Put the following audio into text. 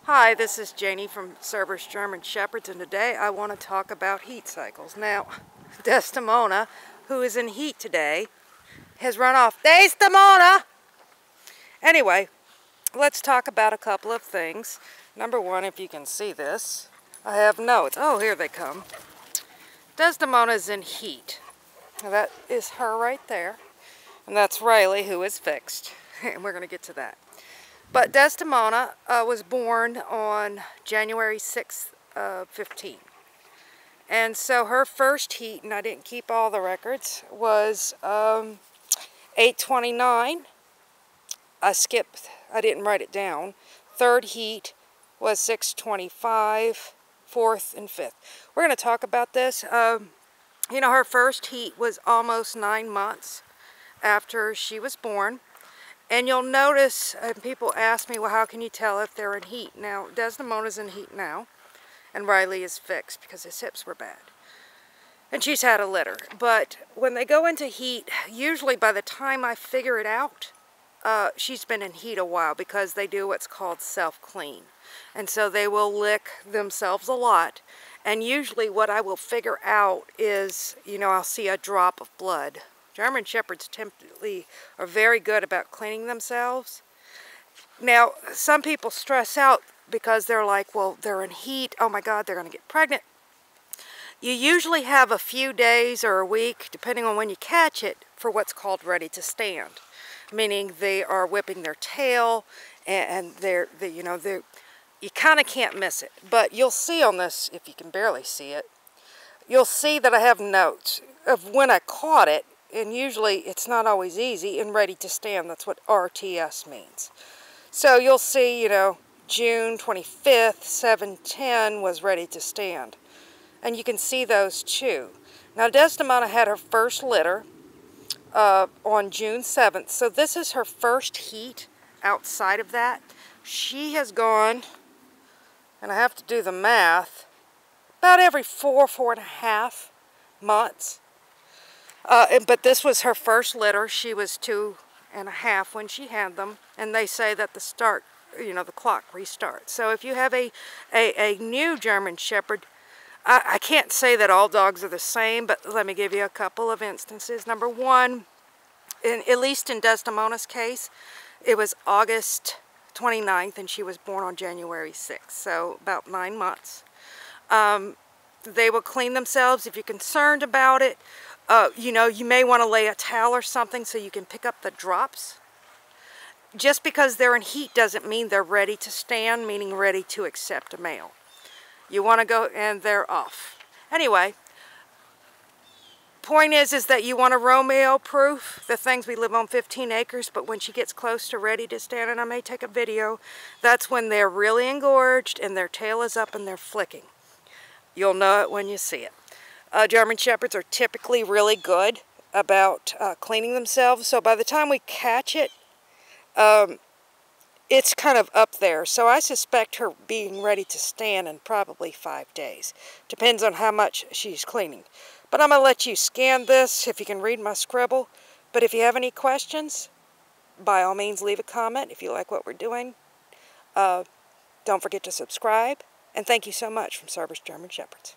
Hi, this is Janie from Cerberus German Shepherds, and today I want to talk about heat cycles. Now, Desdemona, who is in heat today, has run off. Desdemona! Anyway, let's talk about a couple of things. Number one, if you can see this, I have notes. Oh, here they come. Desdemona is in heat. Now, that is her right there. And that's Riley, who is fixed. And we're going to get to that. But Desdemona was born on January 6th, 15. And so her first heat, and I didn't keep all the records, was 8:29. I skipped, I didn't write it down. Third heat was 6:25, fourth and fifth. We're going to talk about this. You know, her first heat was almost 9 months after she was born. And you'll notice, and people ask me, well, how can you tell if they're in heat? Now, Desdemona's in heat now, and Riley is fixed because his hips were bad. And she's had a litter. But when they go into heat, usually by the time I figure it out, she's been in heat a while because they do what's called self-clean. And so they will lick themselves a lot. And usually what I will figure out is, you know, I'll see a drop of blood. German Shepherds typically are very good about cleaning themselves. Now, some people stress out because they're like, well, they're in heat. Oh my God, they're going to get pregnant. You usually have a few days or a week, depending on when you catch it, for what's called ready to stand. Meaning they are whipping their tail and you kind of can't miss it. But you'll see on this, if you can barely see it, you'll see that I have notes of when I caught it. And usually it's not always easy, and ready to stand, that's what RTS means. So you'll see, you know, June 25th, 7:10 was ready to stand. And you can see those too. Now Desdemona had her first litter on June 7th. So this is her first heat outside of that. She has gone, and I have to do the math, about every 4.5 months. But this was her first litter. She was 2.5 when she had them, and they say that the clock restarts. So if you have a new German Shepherd, I can't say that all dogs are the same, but let me give you a couple of instances. Number one, at least in Desdemona's case, it was August 29th, and she was born on January 6th, so about 9 months. They will clean themselves if you're concerned about it. You know, you may want to lay a towel or something so you can pick up the drops. Just because they're in heat doesn't mean they're ready to stand, meaning ready to accept a male. You want to go, and they're off. Anyway, point is that you want a Romeo proof. The things we live on 15 acres, but when she gets close to ready to stand, and I may take a video, that's when they're really engorged and their tail is up and they're flicking. You'll know it when you see it. German Shepherds are typically really good about cleaning themselves. So by the time we catch it, it's kind of up there. So I suspect her being ready to stand in probably 5 days. Depends on how much she's cleaning. But I'm going to let you scan this if you can read my scribble. But if you have any questions, by all means leave a comment if you like what we're doing. Don't forget to subscribe. And thank you so much from Cerberus German Shepherds.